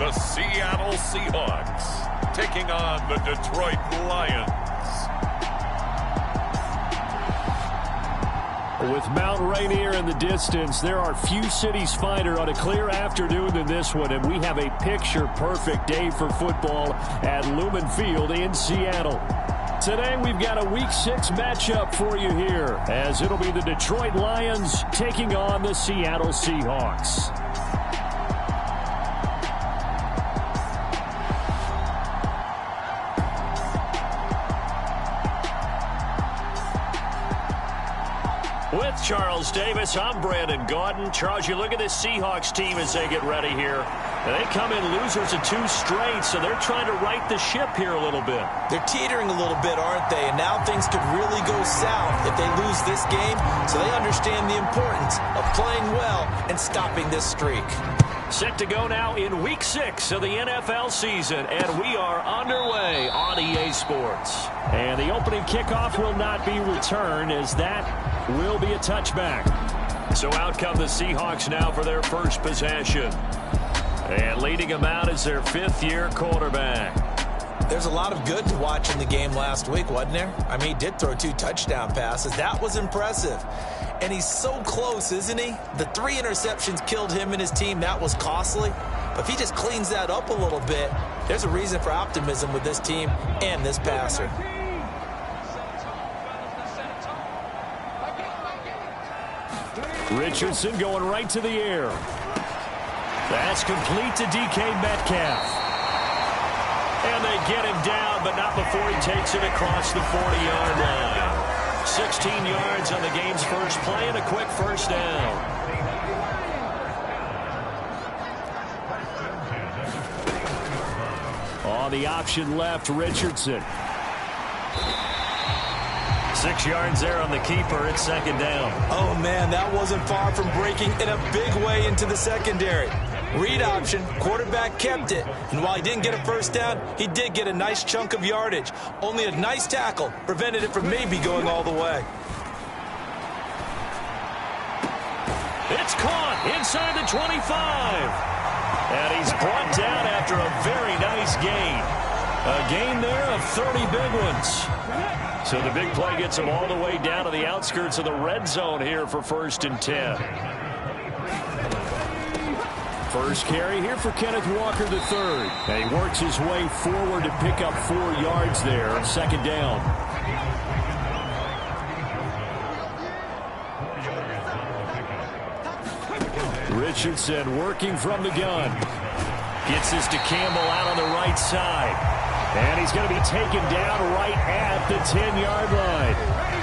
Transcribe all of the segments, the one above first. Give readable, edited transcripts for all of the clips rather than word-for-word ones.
the Seattle Seahawks taking on the Detroit Lions. With Mount Rainier in the distance, there are few cities finer on a clear afternoon than this one, and we have a picture-perfect day for football at Lumen Field in Seattle. Today, we've got a Week 6 matchup for you here, as it'll be the Detroit Lions taking on the Seattle Seahawks. With Charles Davis, I'm Brandon Gaudin. Charles, you look at this Seahawks team as they get ready here. They come in losers of 2 straight, so they're trying to right the ship here a little bit. They're teetering a little bit, aren't they? And now things could really go south if they lose this game, so they understand the importance of playing well and stopping this streak. Set to go now in Week 6 of the NFL season, and we are underway on EA Sports. And the opening kickoff will not be returned, as that will be a touchback. So out come the Seahawks now for their first possession. And leading them out is their 5th-year quarterback. There's a lot of good to watch in the game last week, wasn't there? I mean, he did throw 2 touchdown passes. That was impressive. And he's so close, isn't he? The 3 interceptions killed him and his team. That was costly. But if he just cleans that up a little bit, there's a reason for optimism with this team and this passer. Richardson going right to the air. That's complete to DK Metcalf. And they get him down, but not before he takes it across the 40-yard line. 16 yards on the game's first play and a quick first down. On the option left, Richardson. 6 yards there on the keeper. It's 2nd down. Oh, man, that wasn't far from breaking in a big way into the secondary. Read option, quarterback kept it. And while he didn't get a first down, he did get a nice chunk of yardage. Only a nice tackle prevented it from maybe going all the way. It's caught inside the 25. And he's brought down after a very nice gain. A gain there of 30 big ones. So the big play gets him all the way down to the outskirts of the red zone here for 1st and 10. First carry here for Kenneth Walker III. And he works his way forward to pick up 4 yards there. 2nd down. Richardson working from the gun. Gets this to Campbell out on the right side. And he's going to be taken down right at the 10-yard line.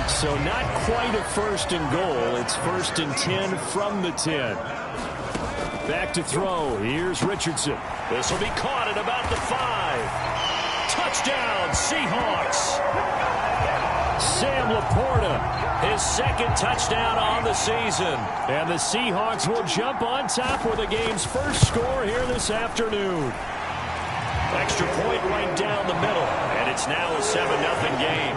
So not quite a 1st and goal. It's 1st and 10 from the 10. Back to throw. Here's Richardson. This will be caught at about the 5. Touchdown, Seahawks. Sam Laporta, his 2nd touchdown on the season. And the Seahawks will jump on top with the game's first score here this afternoon. Extra point right down the middle, and it's now a 7-0 game.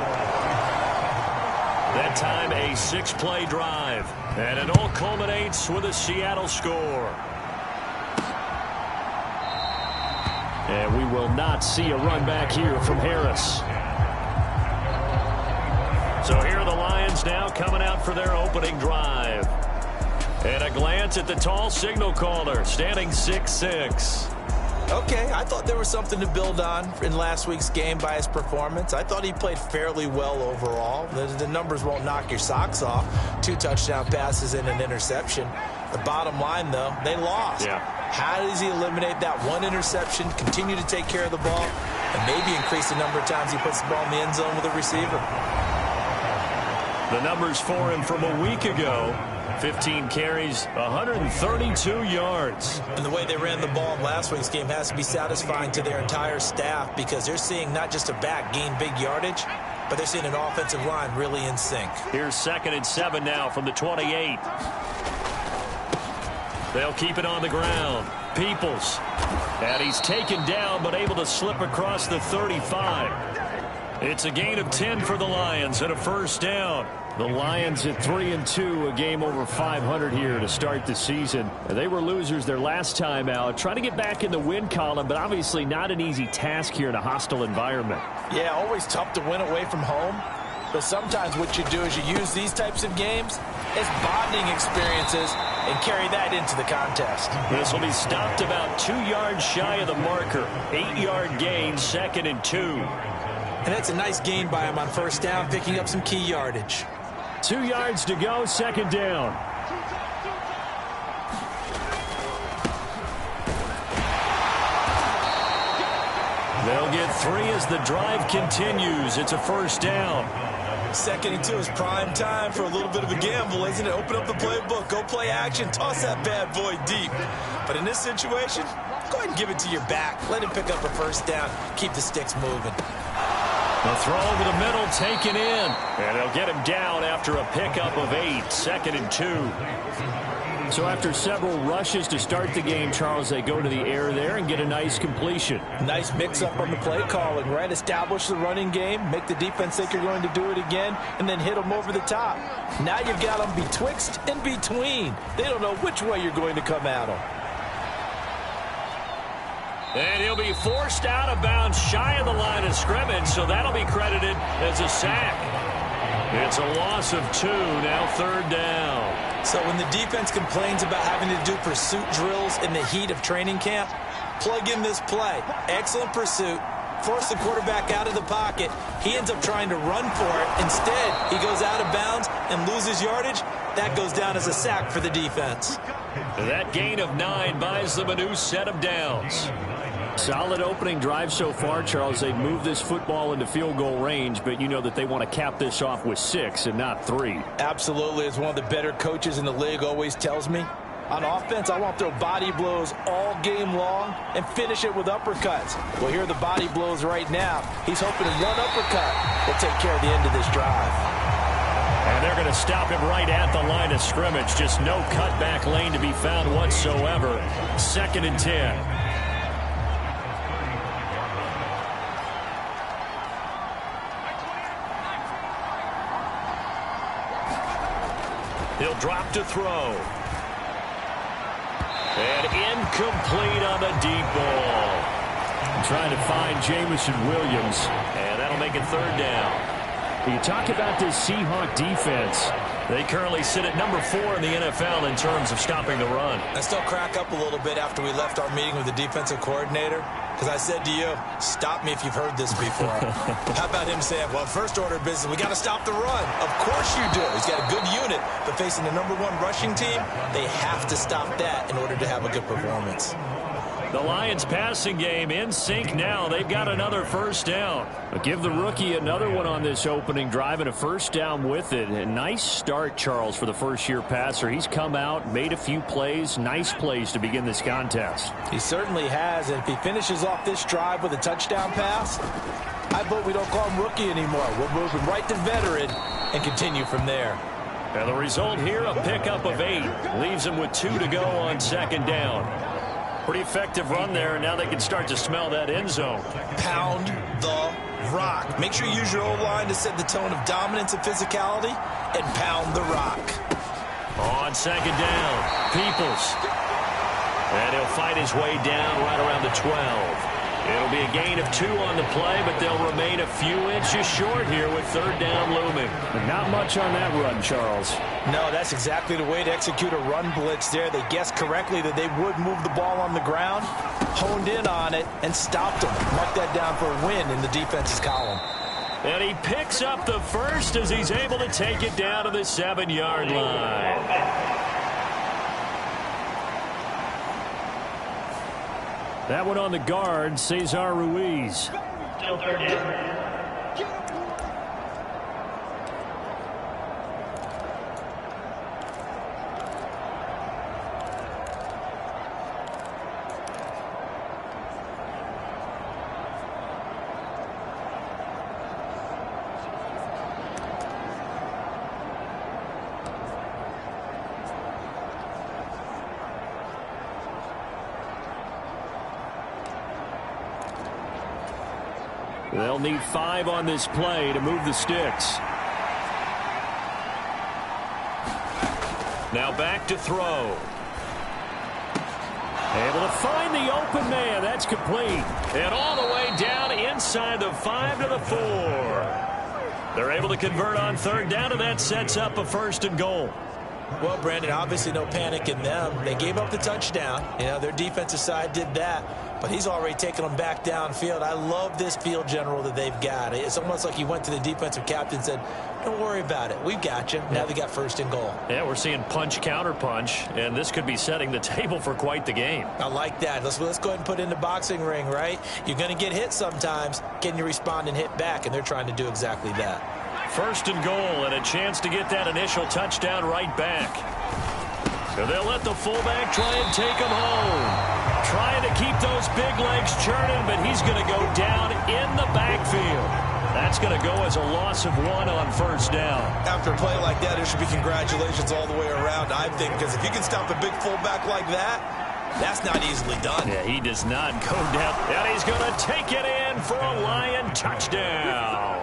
That time a 6-play drive, and it all culminates with a Seattle score. And we will not see a run back here from Harris. So here are the Lions now coming out for their opening drive. And a glance at the tall signal caller, standing 6'6". Okay, I thought there was something to build on in last week's game by his performance. I thought he played fairly well overall. The numbers won't knock your socks off. 2 touchdown passes and an interception. The bottom line, though, they lost. Yeah. How does he eliminate that 1 interception, continue to take care of the ball, and maybe increase the number of times he puts the ball in the end zone with a receiver? The numbers for him from a week ago. 15 carries, 132 yards. And the way they ran the ball in last week's game has to be satisfying to their entire staff, because they're seeing not just a back gain big yardage, but they're seeing an offensive line really in sync. Here's 2nd and 7 now from the 28. They'll keep it on the ground. Peoples. And he's taken down, but able to slip across the 35. It's a gain of 10 for the Lions and a first down. The Lions at 3-2, a game over 500 here to start the season. They were losers their last time out, trying to get back in the win column, but obviously not an easy task here in a hostile environment. Yeah, always tough to win away from home. But sometimes what you do is you use these types of games as bonding experiences and carry that into the contest. This will be stopped about 2 yards shy of the marker. 8-yard gain, 2nd and 2. And that's a nice gain by him on first down, picking up some key yardage. 2 yards to go, 2nd down. They'll get 3 as the drive continues. It's a first down. 2nd and 2 is prime time for a little bit of a gamble, isn't it? Open up the playbook, go play action, toss that bad boy deep. But in this situation, go ahead and give it to your back. Let him pick up a first down. Keep the sticks moving. The throw over the middle, taken in. And they'll get him down after a pickup of 8, 2nd and 2. So after several rushes to start the game, Charles, they go to the air there and get a nice completion. Nice mix-up on the play calling, right? Establish the running game, make the defense think you're going to do it again, and then hit them over the top. Now you've got them betwixt and between. They don't know which way you're going to come at them. And he'll be forced out of bounds shy of the line of scrimmage, so that'll be credited as a sack. It's a loss of 2, now 3rd down. So when the defense complains about having to do pursuit drills in the heat of training camp, plug in this play. Excellent pursuit. Force the quarterback out of the pocket. He ends up trying to run for it. Instead, he goes out of bounds and loses yardage. That goes down as a sack for the defense. That gain of 9 buys them a new set of downs. Solid opening drive so far, Charles. They've moved this football into field goal range, but you know that they want to cap this off with 6 and not 3. Absolutely. As one of the better coaches in the league always tells me, on offense, I want to throw body blows all game long and finish it with uppercuts. Well, here are the body blows right now. He's hoping one uppercut will take care of the end of this drive. And they're going to stop him right at the line of scrimmage. Just no cutback lane to be found whatsoever. 2nd and 10. He'll drop to throw. And incomplete on the deep ball. Trying to find Jamison Williams. And that'll make it 3rd down. You talk about this Seahawk defense. They currently sit at number 4 in the NFL in terms of stopping the run. I still crack up a little bit after we left our meeting with the defensive coordinator, because I said to you, stop me if you've heard this before. How about him saying, well, first order of business, we got to stop the run. Of course you do. He's got a good unit, but facing the number 1 rushing team, they have to stop that in order to have a good performance. The Lions passing game in sync now. They've got another first down. But give the rookie another one on this opening drive and a first down with it. A nice start, Charles, for the first-year passer. He's come out, made a few plays, nice plays to begin this contest. He certainly has, and if he finishes off this drive with a touchdown pass, I vote we don't call him rookie anymore. We'll move him right to veteran and continue from there. And the result here, a pickup of 8. Leaves him with 2 to go on 2nd down. Pretty effective run there, and now they can start to smell that end zone. Pound the rock. Make sure you use your O-line to set the tone of dominance and physicality, and pound the rock. On 2nd down, Peoples. And he'll fight his way down right around the 12. It'll be a gain of 2 on the play, but they'll remain a few inches short here with 3rd down looming. But not much on that run, Charles. No, that's exactly the way to execute a run blitz there. They guessed correctly that they would move the ball on the ground, honed in on it, and stopped them. Mark that down for a win in the defense's column. And he picks up the first as he's able to take it down to the 7-yard line. That one on the guard, Cesar Ruiz. Still 3rd down. They'll need 5 on this play to move the sticks. Now back to throw. Able to find the open man. That's complete. And all the way down inside the 5 to the 4. They're able to convert on third down, and that sets up a 1st and goal. Well, Brandon, obviously no panic in them. They gave up the touchdown. You know, their defensive side did that, but he's already taken them back downfield. I love this field general that they've got. It's almost like he went to the defensive captain and said, don't worry about it. We've got you. Now they got 1st and goal. Yeah, we're seeing punch, counter punch, and this could be setting the table for quite the game. I like that. Let's go ahead and put it in the boxing ring, right? You're going to get hit sometimes. Can you respond and hit back? And they're trying to do exactly that. 1st and goal, and a chance to get that initial touchdown right back. So they'll let the fullback try and take him home. Trying to keep those big legs churning, but he's going to go down in the backfield. That's going to go as a loss of 1 on 1st down. After a play like that, there should be congratulations all the way around, I think, because if you can stop a big fullback like that, that's not easily done. Yeah, he does not go down. And he's going to take it in for a Lion touchdown.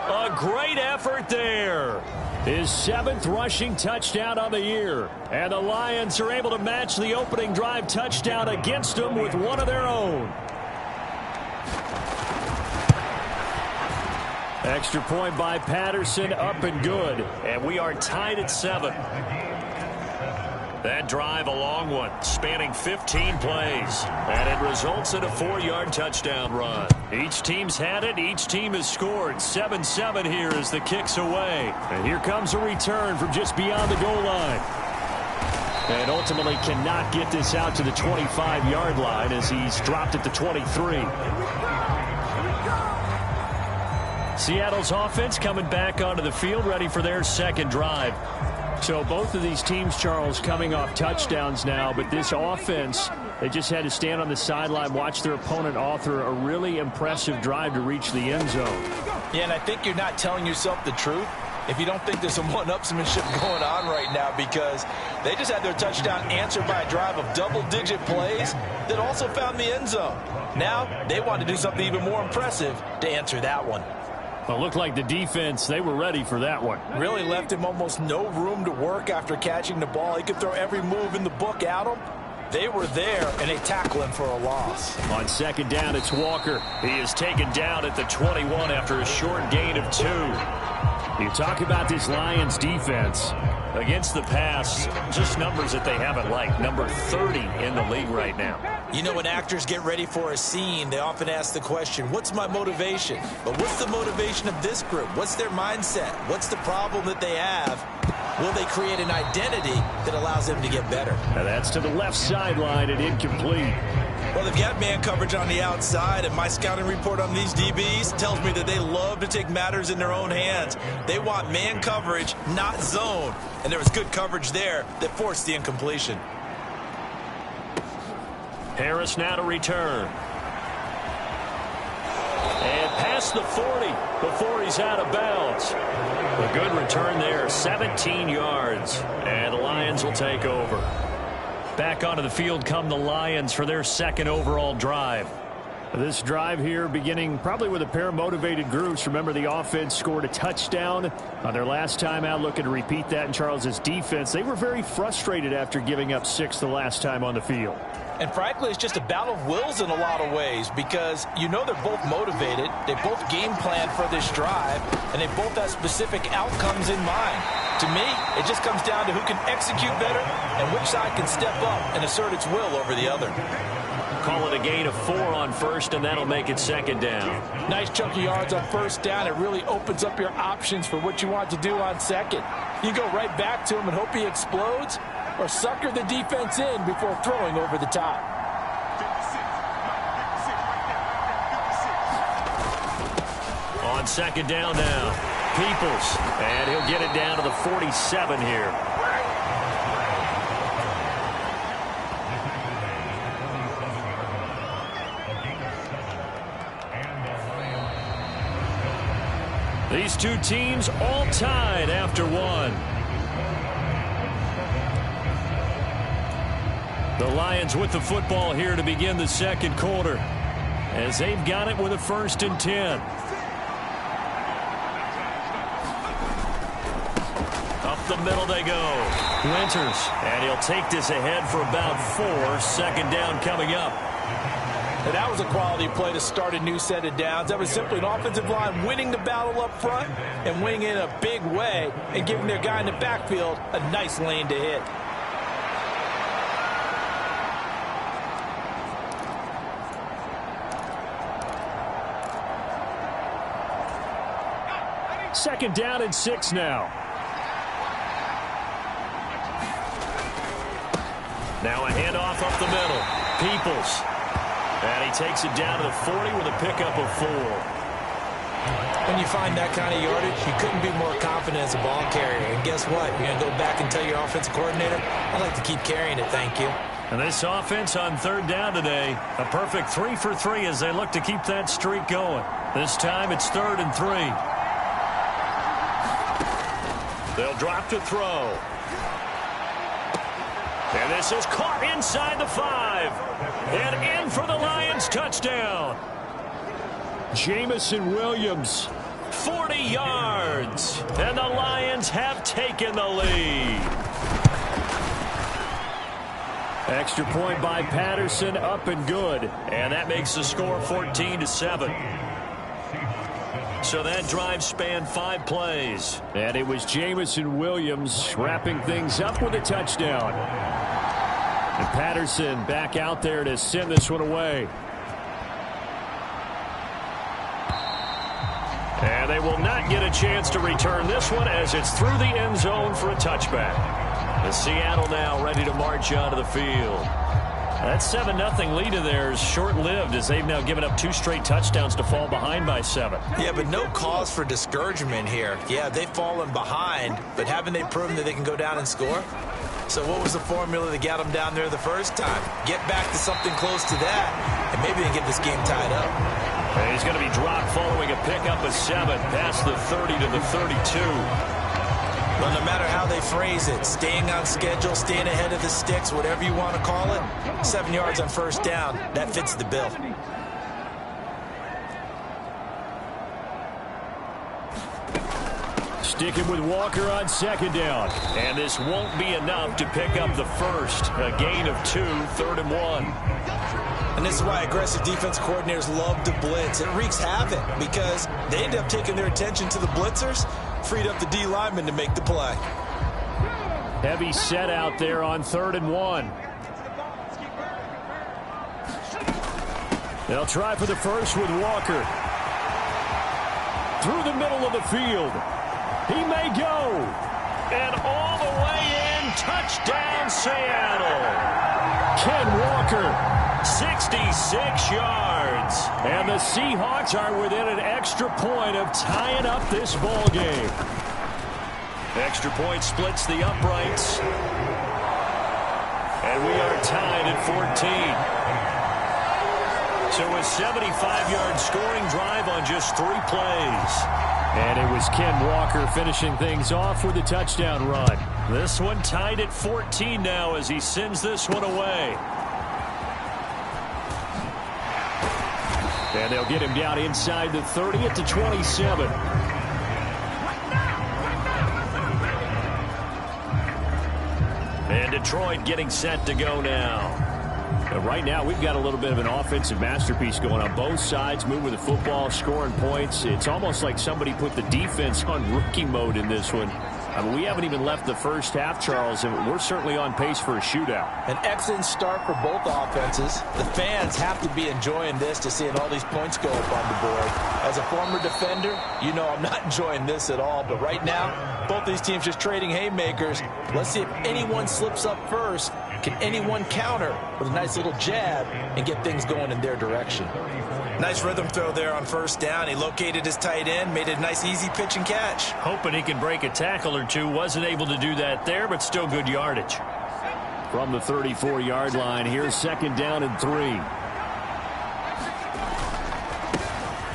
A great effort there. His 7th rushing touchdown on the year. And the Lions are able to match the opening drive touchdown against them with one of their own. Extra point by Patterson, up and good. And we are tied at 7. That drive, a long one, spanning 15 plays. And it results in a 4-yard touchdown run. Each team's had it. Each team has scored. 7-7 here as the kick's away. And here comes a return from just beyond the goal line. And ultimately cannot get this out to the 25-yard line as he's dropped at the 23. Seattle's offense coming back onto the field, ready for their 2nd drive. So both of these teams, Charles, coming off touchdowns now, but this offense, they just had to stand on the sideline, watch their opponent author a really impressive drive to reach the end zone. Yeah, and I think you're not telling yourself the truth if you don't think there's some one-upsmanship going on right now, because they just had their touchdown answered by a drive of double-digit plays that also found the end zone. Now they want to do something even more impressive to answer that one. Well, it looked like the defense, they were ready for that one. Really left him almost no room to work after catching the ball. He could throw every move in the book at him. They were there, and they tackle him for a loss. On 2nd down, it's Walker. He is taken down at the 21 after a short gain of 2. You talk about this Lions defense. Against the pass, just numbers that they haven't liked. Number 30 in the league right now. You know, when actors get ready for a scene, they often ask the question, what's my motivation? But what's the motivation of this group? What's their mindset? What's the problem that they have? Will they create an identity that allows them to get better? Now that's to the left sideline and incomplete. Well, they've got man coverage on the outside, and my scouting report on these DBs tells me that they love to take matters in their own hands. They want man coverage, not zone. And there was good coverage there that forced the incompletion. Harris now to return. And past the 40 before he's out of bounds. A good return there, 17 yards. And the Lions will take over. Back onto the field come the Lions for their 2nd overall drive. This drive here beginning probably with a pair of motivated groups. Remember, the offense scored a touchdown on their last time out, looking to repeat that in Charles's defense. They were very frustrated after giving up 6 the last time on the field. And frankly, it's just a battle of wills in a lot of ways, because you know they're both motivated, they both game planned for this drive, and they both have specific outcomes in mind. To me, it just comes down to who can execute better and which side can step up and assert its will over the other. Call it a gain of 4 on 1st, and that'll make it 2nd down. Nice chunk of yards on 1st down. It really opens up your options for what you want to do on 2nd. You go right back to him and hope he explodes, or sucker the defense in before throwing over the top. On 2nd down now, Peoples, and he'll get it down to the 47 here. These two teams all tied after 1. The Lions with the football here to begin the 2nd quarter. as they've got it with a 1st and 10. Up the middle they go. Winters, and he'll take this ahead for about 4. 2nd down coming up. And that was a quality play to start a new set of downs. That was simply an offensive line winning the battle up front and winning in a big way and giving their guy in the backfield a nice lane to hit. Second down and 6 now. Now a handoff up the middle. Peoples. And he takes it down to the 40 with a pickup of 4. When you find that kind of yardage, you couldn't be more confident as a ball carrier. And guess what? You're going to go back and tell your offensive coordinator, I'd like to keep carrying it, thank you. And this offense on 3rd down today, a perfect 3 for 3 as they look to keep that streak going. This time it's 3rd and 3. They'll drop to throw. And this is caught inside the 5. And in for the Lions touchdown. Jamison Williams. 40 yards. And the Lions have taken the lead. Extra point by Patterson, up and good. And that makes the score 14-7. So that drive spanned 5 plays. And it was Jamison Williams wrapping things up with a touchdown. And Patterson back out there to send this one away. And they will not get a chance to return this one as it's through the end zone for a touchback. The Seattle now ready to march onto the field. That 7-0 lead of theirs short-lived as they've now given up 2 straight touchdowns to fall behind by 7. Yeah, but no cause for discouragement here. Yeah, they've fallen behind, but haven't they proven that they can go down and score? So what was the formula that got them down there the first time? Get back to something close to that, and maybe they can get this game tied up. And he's going to be dropped following a pickup of 7 past the 30 to the 32. Well, no matter how they phrase it, staying on schedule, staying ahead of the sticks, whatever you want to call it, 7 yards on 1st down, that fits the bill. Sticking with Walker on 2nd down. And this won't be enough to pick up the 1st. A gain of 2, 3rd and 1. And this is why aggressive defense coordinators love to blitz. It wreaks havoc because they end up taking their attention to the blitzers, freed up the D lineman to make the play. Heavy set out there on 3rd and 1. They'll try for the 1st with Walker. Through the middle of the field. He may go. And all the way in, touchdown Seattle. Ken Walker. 66 yards. And the Seahawks are within an extra point of tying up this ball game. Extra point splits the uprights. And we are tied at 14. So a 75-yard scoring drive on just 3 plays. And it was Ken Walker finishing things off with a touchdown run. This one tied at 14 now as he sends this one away. And they'll get him down inside the 30 at the 27. And Detroit getting set to go now. But right now, we've got a little bit of an offensive masterpiece going on both sides, moving the football, scoring points. It's almost like somebody put the defense on rookie mode in this one. I mean, we haven't even left the first half, Charles, and we're certainly on pace for a shootout. An excellent start for both offenses. The fans have to be enjoying this to seeing all these points go up on the board. As a former defender, you know I'm not enjoying this at all. But right now, both these teams just trading haymakers. Let's see if anyone slips up first. Can anyone counter with a nice little jab and get things going in their direction? Nice rhythm throw there on 1st down. He located his tight end, made it a nice easy pitch and catch. Hoping he could break a tackle or two. Wasn't able to do that there, but still good yardage. From the 34-yard line, here's 2nd down and 3.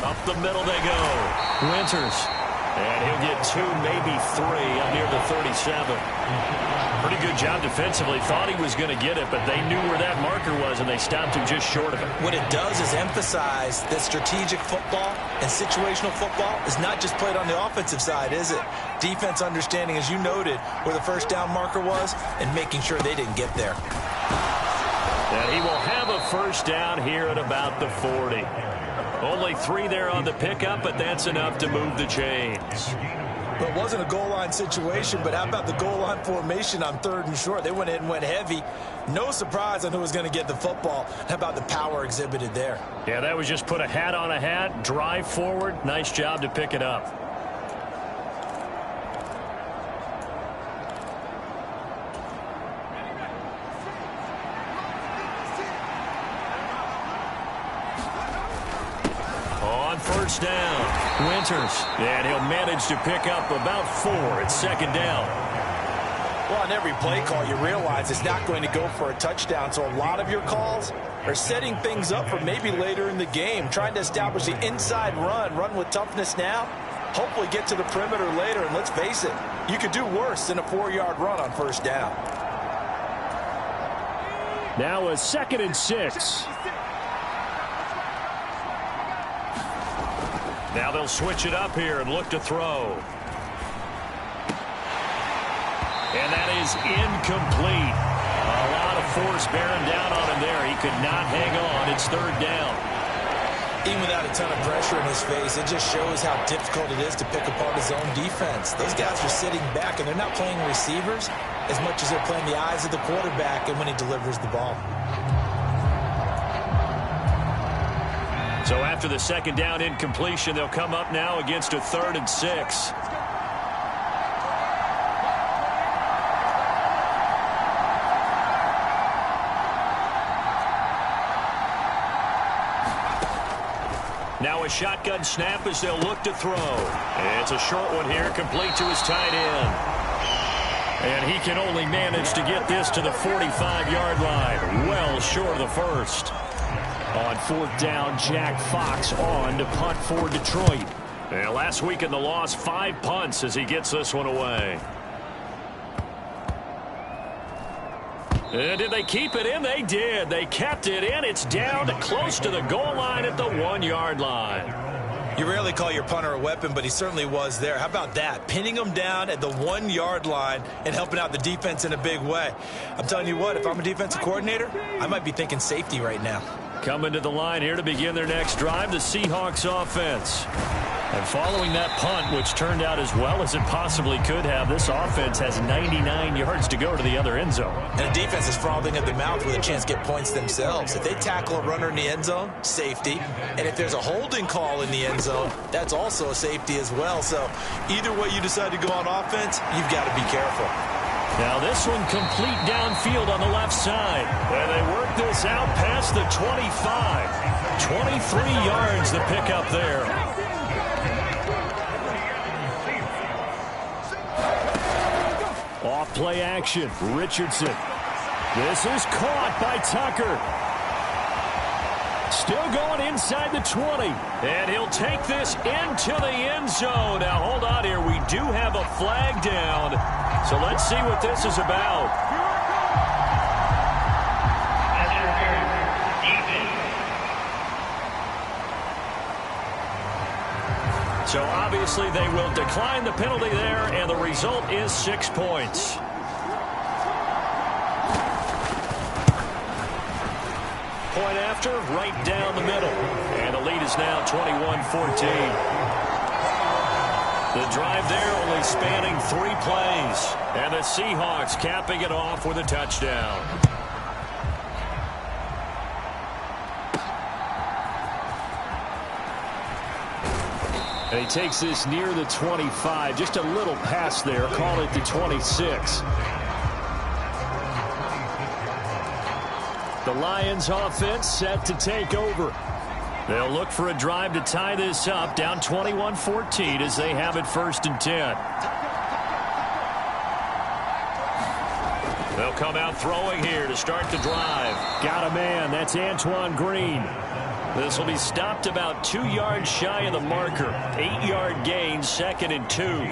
Up the middle they go. Winters. And he'll get 2, maybe 3 up near the 37. Pretty good job defensively. Thought he was going to get it, but they knew where that marker was, and they stopped him just short of it. What it does is emphasize that strategic football and situational football is not just played on the offensive side, is it? Defense understanding, as you noted, where the first down marker was and making sure they didn't get there. And he will have a first down here at about the 40. Only 3 there on the pickup, but that's enough to move the chains. Well, it wasn't a goal line situation, but how about the goal line formation on 3rd and short? They went in and went heavy. No surprise on who was going to get the football. How about the power exhibited there? Yeah, that was just put a hat on a hat, drive forward. Nice job to pick it up. First down, Winters, and he'll manage to pick up about 4. It's 2nd down. Well, on every play call, you realize it's not going to go for a touchdown, so a lot of your calls are setting things up for maybe later in the game, trying to establish the inside run with toughness now, hopefully get to the perimeter later, and let's face it, you could do worse than a 4-yard run on first down. Now a 2nd and 6. Now they'll switch it up here and look to throw. And that is incomplete. A lot of force bearing down on him there. He could not hang on. It's 3rd down. Even without a ton of pressure in his face, it just shows how difficult it is to pick apart his own defense. Those guys are sitting back, and they're not playing receivers as much as they're playing the eyes of the quarterback and when he delivers the ball. So after the 2nd down incompletion, they'll come up now against a 3rd and 6. Now a shotgun snap as they'll look to throw. It's a short one here, complete to his tight end. And he can only manage to get this to the 45-yard line, well short of the first. On 4th down, Jack Fox on to punt for Detroit. And last week in the loss, 5 punts as he gets this one away. And did they keep it in? They did. They kept it in. It's down to close to the goal line at the 1-yard line. You rarely call your punter a weapon, but he certainly was there. How about that? Pinning him down at the 1-yard line and helping out the defense in a big way. I'm telling you what, if I'm a defensive coordinator, I might be thinking safety right now. Coming to the line here to begin their next drive, the Seahawks offense. And following that punt, which turned out as well as it possibly could have, this offense has 99 yards to go to the other end zone. And the defense is frothing at the mouth with a chance to get points themselves. If they tackle a runner in the end zone, safety. And if there's a holding call in the end zone, that's also a safety as well. So either way you decide to go on offense, you've got to be careful. Now this one complete downfield on the left side. And they work this out past the 25. 23 yards to pick up there. Off play action, Richardson. This is caught by Tucker. Still going inside the 20. And he'll take this into the end zone. Now hold on here. We do have a flag down. So let's see what this is about. So obviously they will decline the penalty there, and the result is 6 points. Point after, right down the middle. And the lead is now 21-14. The drive there only spanning 3 plays. And the Seahawks capping it off with a touchdown. And he takes this near the 25. Just a little pass there. Call it the 26. The Lions offense set to take over. They'll look for a drive to tie this up, down 21-14 as they have it 1st and 10. They'll come out throwing here to start the drive. Got a man. That's Antoine Green. This will be stopped about 2 yards shy of the marker. 8-yard gain, 2nd and 2.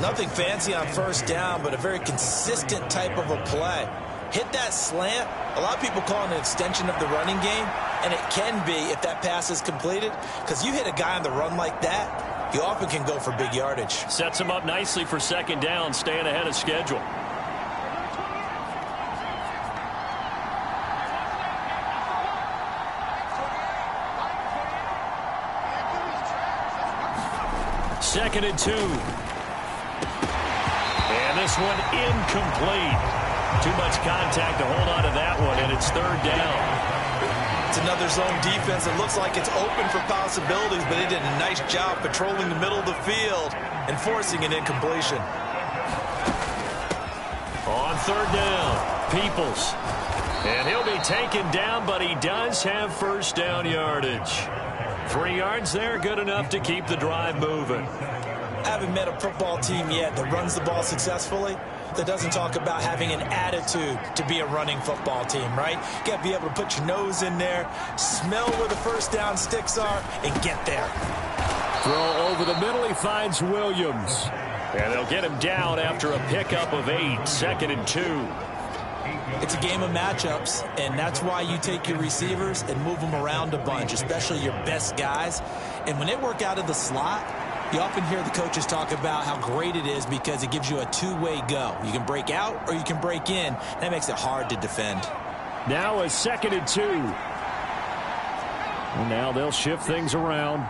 Nothing fancy on first down, but a very consistent type of a play. Hit that slant. A lot of people call it an extension of the running game, and it can be if that pass is completed, because you hit a guy on the run like that, you often can go for big yardage. Sets him up nicely for 2nd down, staying ahead of schedule. Second and 2. And this one incomplete. Too much contact to hold on to that one, and it's 3rd down. It's another zone defense that looks like it's open for possibilities, but they did a nice job patrolling the middle of the field and forcing an incompletion. On 3rd down, Peoples. And he'll be taken down, but he does have first down yardage. 3 yards there, good enough to keep the drive moving. I haven't met a football team yet that runs the ball successfully that doesn't talk about having an attitude to be a running football team, right? You got to be able to put your nose in there, smell where the first down sticks are, and get there. Throw over the middle, he finds Williams. And they'll get him down after a pickup of 8, 2nd and 2. It's a game of matchups, and that's why you take your receivers and move them around a bunch, especially your best guys. And when they work out of the slot, you often hear the coaches talk about how great it is because it gives you a two-way go. You can break out or you can break in. That makes it hard to defend. Now a 2nd and 2. And now they'll shift things around.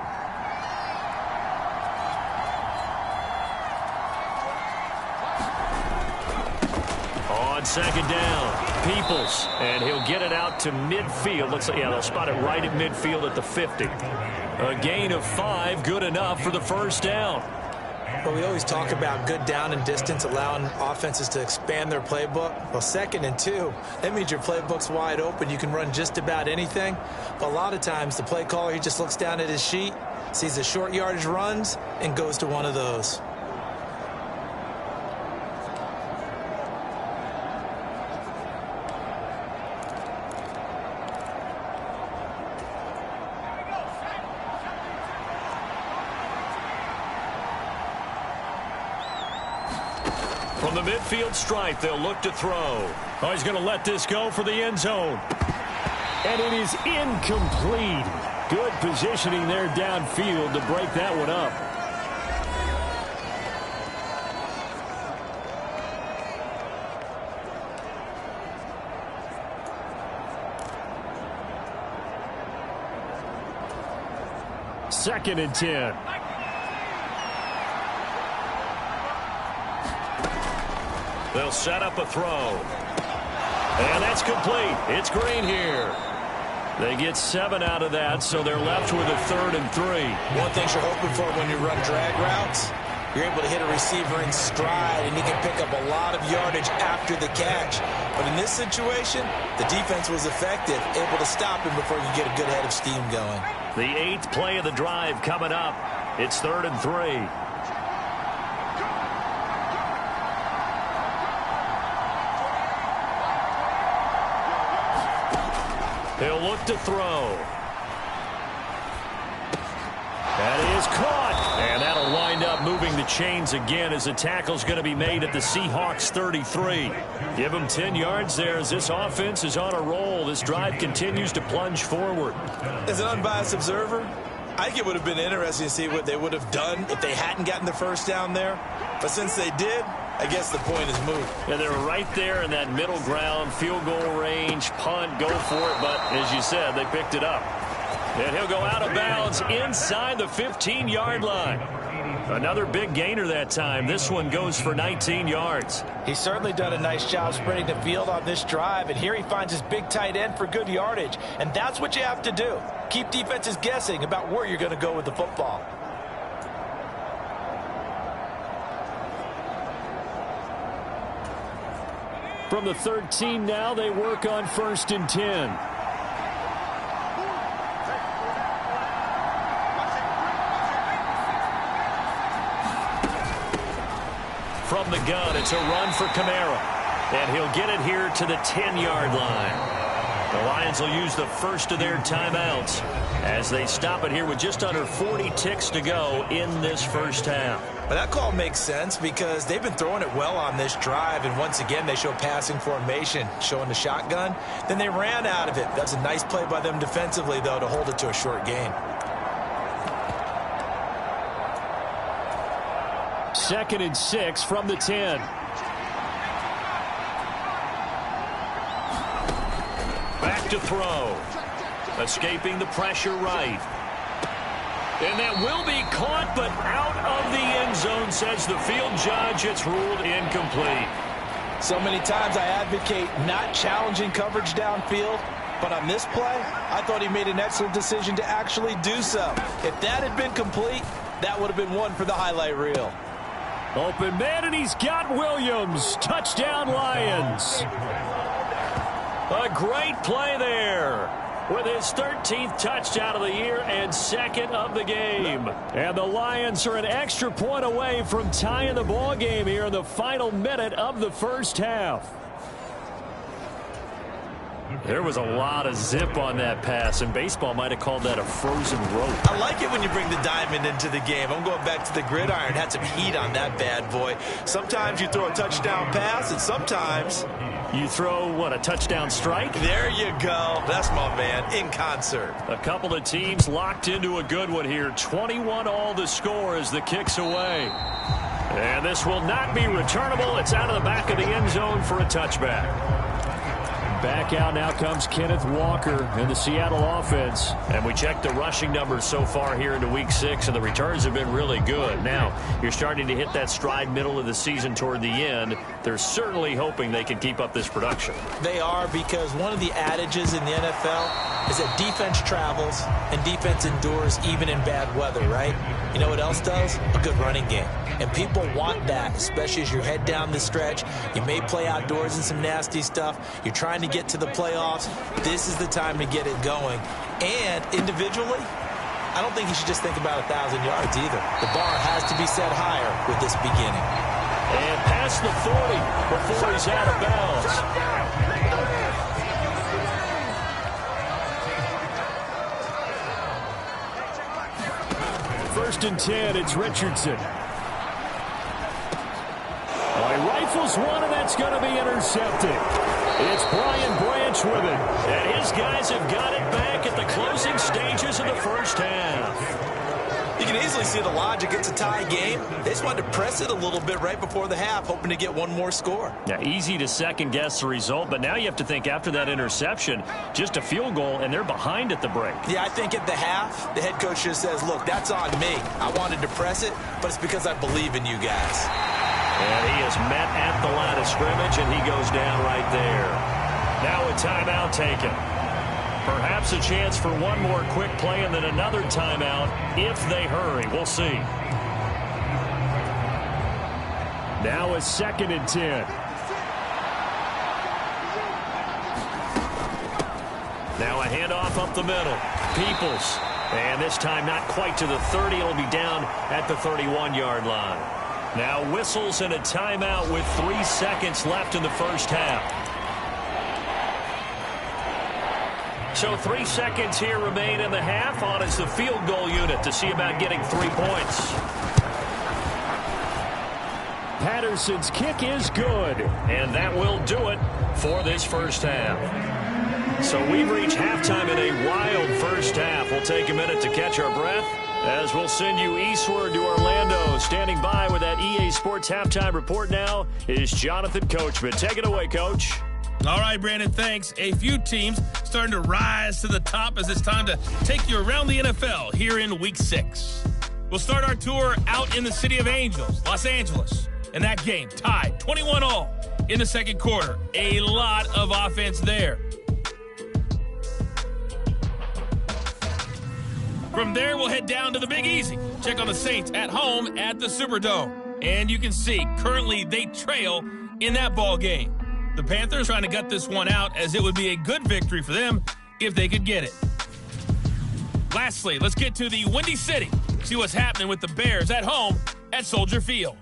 On 2nd down, Peoples, and he'll get it out to midfield. Looks like, yeah, they'll spot it right at midfield at the 50. A gain of 5, good enough for the first down. But we always talk about good down and distance, allowing offenses to expand their playbook. Well, 2nd and 2, that means your playbook's wide open. You can run just about anything. But a lot of times, the play caller, he just looks down at his sheet, sees the short yardage runs, and goes to one of those. From the midfield stripe, they'll look to throw. Oh, he's going to let this go for the end zone. And it is incomplete. Good positioning there downfield to break that one up. Second and 10. They'll set up a throw. And that's complete. It's Green here. They get 7 out of that, so they're left with a 3rd and 3. One thing you're hoping for when you run drag routes, you're able to hit a receiver in stride, and he can pick up a lot of yardage after the catch. But in this situation, the defense was effective, able to stop him before you get a good head of steam going. The 8th play of the drive coming up. It's 3rd and 3. He'll look to throw. That is caught. And that'll wind up moving the chains again as the tackle's going to be made at the Seahawks 33. Give them 10 yards there as this offense is on a roll. This drive continues to plunge forward. As an unbiased observer, I think it would have been interesting to see what they would have done if they hadn't gotten the first down there. But since they did, I guess the point is moot. Yeah, they're right there in that middle ground, field goal range, punt, go for it. But as you said, they picked it up. And he'll go out of bounds inside the 15-yard line. Another big gainer that time. This one goes for 19 yards. He's certainly done a nice job spreading the field on this drive. And here he finds his big tight end for good yardage. And that's what you have to do. Keep defenses guessing about where you're going to go with the football. From the 13 now, they work on 1st and 10. From the gun, it's a run for Kamara. And he'll get it here to the 10-yard line. The Lions will use the first of their timeouts as they stop it here with just under 40 ticks to go in this first half. But that call makes sense because they've been throwing it well on this drive, and once again they show passing formation, showing the shotgun. Then they ran out of it. That's a nice play by them defensively, though, to hold it to a short gain. 2nd and 6 from the 10. Back to throw. Escaping the pressure right. And that will be caught, but out of the end zone, says the field judge. It's ruled incomplete. So many times I advocate not challenging coverage downfield, but on this play, I thought he made an excellent decision to actually do so. If that had been complete, that would have been one for the highlight reel. Open man, and he's got Williams. Touchdown, Lions. A great play there with his 13th touchdown of the year and 2nd of the game. And the Lions are an extra point away from tying the ball game here in the final minute of the first half. There was a lot of zip on that pass, and baseball might have called that a frozen rope. I like it when you bring the diamond into the game. I'm going back to the gridiron. Had some heat on that bad boy. Sometimes you throw a touchdown pass, and sometimes you throw, what, a touchdown strike? There you go. That's my man, in concert. A couple of teams locked into a good one here. 21-all the score as the kick's away. And this will not be returnable. It's out of the back of the end zone for a touchback. Back out now comes Kenneth Walker in the Seattle offense. And we checked the rushing numbers so far here into week 6, and the returns have been really good. Now, you're starting to hit that stride middle of the season toward the end. They're certainly hoping they can keep up this production. They are, because one of the adages in the NFL is that defense travels and defense endures even in bad weather, right? You know what else does? A good running game. And people want that, especially as you head down the stretch. You may play outdoors in some nasty stuff. You're trying to get to the playoffs. This is the time to get it going. And individually, I don't think you should just think about 1,000 yards either. The bar has to be set higher with this beginning. And past the 40 before he's out of bounds. First and 10, it's Richardson. He rifles one, and that's going to be intercepted. It's Brian Branch with it. And his guys have got it back at the closing stages of the first half. You can easily see the logic. It's a tie game. They just wanted to press it a little bit right before the half, hoping to get one more score. Yeah, easy to second-guess the result, but now you have to think after that interception, just a field goal, and they're behind at the break. Yeah, I think at the half, the head coach just says, look, that's on me. I wanted to press it, but it's because I believe in you guys. And he is met at the line of scrimmage, and he goes down right there. Now a timeout taken. Perhaps a chance for one more quick play and then another timeout if they hurry. We'll see. Now a 2nd and 10. Now a handoff up the middle. Peoples. And this time not quite to the 30. It'll be down at the 31-yard line. Now whistles and a timeout with 3 seconds left in the first half. So 3 seconds here remain in the half. On is the field goal unit to see about getting 3 points. Patterson's kick is good. And that will do it for this first half. So we've reached halftime in a wild first half. We'll take a minute to catch our breath as we'll send you eastward to Orlando. Standing by with that EA Sports halftime report now is Jonathan Coachman. Take it away, Coach. All right, Brandon, thanks. A few teams starting to rise to the top as it's time to take you around the NFL here in Week 6. We'll start our tour out in the city of Angels, Los Angeles. And that game tied 21-all in the second quarter. A lot of offense there. From there, we'll head down to the Big Easy. Check on the Saints at home at the Superdome. And you can see, currently, they trail in that ball game. The Panthers trying to gut this one out as it would be a good victory for them if they could get it. Lastly, let's get to the Windy City. See what's happening with the Bears at home at Soldier Field.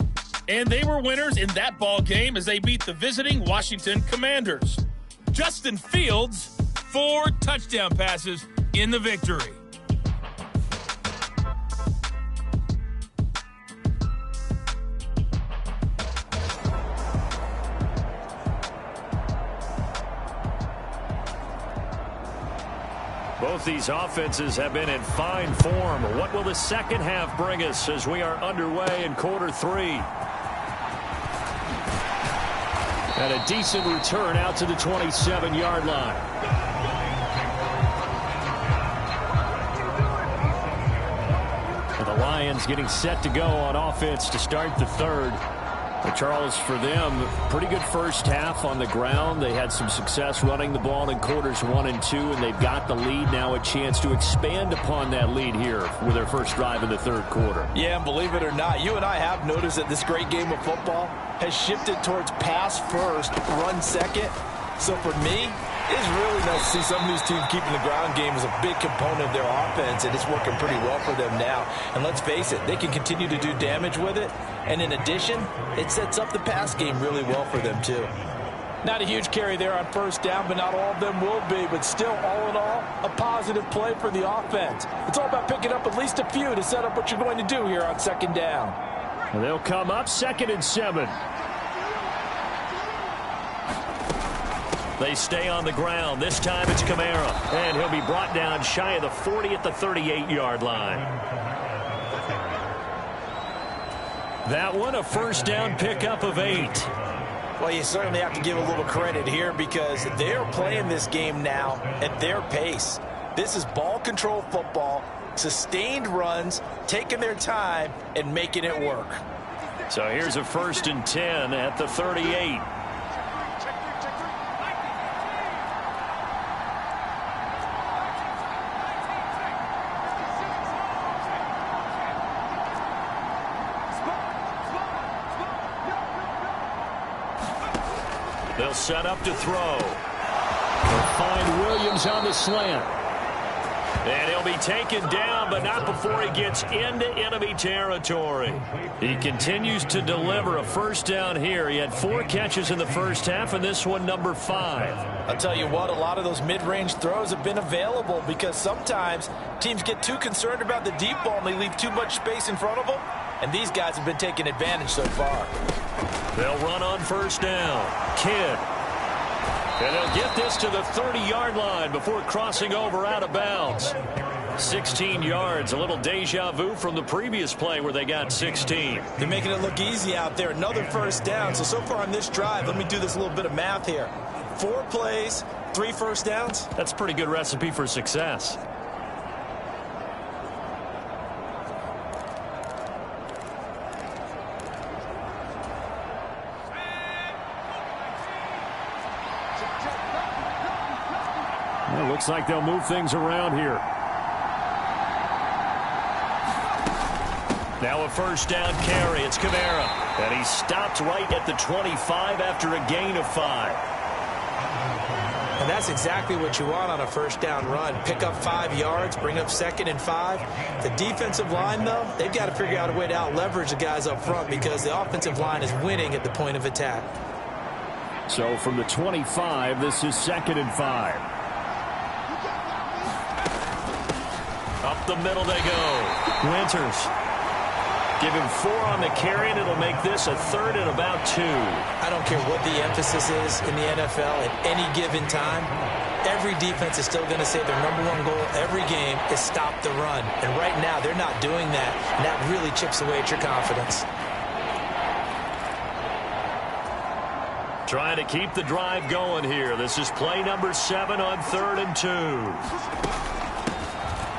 And they were winners in that ball game as they beat the visiting Washington Commanders. Justin Fields 4 touchdown passes in the victory. Both these offenses have been in fine form. What will the second half bring us as we are underway in quarter 3? And a decent return out to the 27-yard line. And the Lions getting set to go on offense to start the third. But Charles, for them, pretty good first half on the ground. They had some success running the ball in quarters 1 and 2, and they've got the lead now, a chance to expand upon that lead here with their first drive in the third quarter. Yeah, and believe it or not, you and I have noticed that this great game of football has shifted towards pass first, run second. So for me, it's really nice to see some of these teams keeping the ground game as a big component of their offense, and it's working pretty well for them now. And let's face it, they can continue to do damage with it. And in addition, it sets up the pass game really well for them too. Not a huge carry there on first down, but not all of them will be. But still, all in all, a positive play for the offense. It's all about picking up at least a few to set up what you're going to do here on second down. And they'll come up 2nd and 7. They stay on the ground. This time it's Kamara. And he'll be brought down shy of the 40 at the 38-yard line. That one, a first down pickup of 8. Well, you certainly have to give a little credit here because they're playing this game now at their pace. This is ball control football, sustained runs, taking their time, and making it work. So here's a 1st and 10 at the 38. They'll set up to throw. They'll find Williams on the slant. And he'll be taken down, but not before he gets into enemy territory. He continues to deliver a first down here. He had 4 catches in the first half, and this one number 5. I'll tell you what, a lot of those mid-range throws have been available because sometimes teams get too concerned about the deep ball and they leave too much space in front of them. And these guys have been taking advantage so far. They'll run on first down. Kidd. And they'll get this to the 30-yard line before crossing over out of bounds. 16 yards, a little deja vu from the previous play where they got 16. They're making it look easy out there. Another first down. So far on this drive, let me do this little bit of math here. 4 plays, 3 first downs. That's a pretty good recipe for success. Well, looks like they'll move things around here. Now a first down carry. It's Kamara. And he stopped right at the 25 after a gain of 5. And that's exactly what you want on a first down run. Pick up 5 yards, bring up 2nd and 5. The defensive line, though, they've got to figure out a way to out-leverage the guys up front because the offensive line is winning at the point of attack. So from the 25, this is 2nd and 5. Up the middle they go. Winters. Give him 4 on the carry, and it'll make this a 3rd and about 2. I don't care what the emphasis is in the NFL at any given time. Every defense is still going to say their #1 goal every game is stop the run. And right now, they're not doing that, and that really chips away at your confidence. Trying to keep the drive going here. This is play number 7 on 3rd and 2.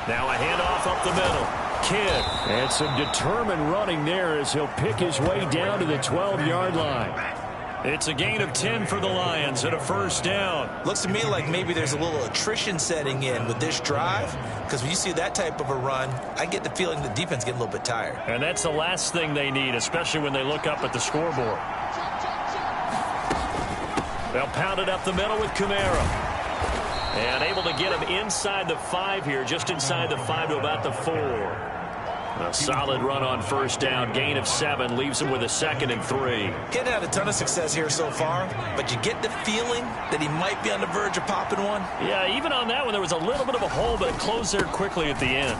Now a handoff up the middle. Kidd. And some determined running there as he'll pick his way down to the 12-yard line. It's a gain of 10 for the Lions and a first down. Looks to me like maybe there's a little attrition setting in with this drive because when you see that type of a run, I get the feeling the defense getting a little bit tired. And that's the last thing they need, especially when they look up at the scoreboard. They'll pound it up the middle with Kamara. And able to get him inside the 5 here, just inside the 5 to about the 4. A solid run on first down. Gain of 7 leaves him with a 2nd and 3. He hadn't had a ton of success here so far, but you get the feeling that he might be on the verge of popping one. Yeah, even on that one, there was a little bit of a hole, but it closed there quickly at the end.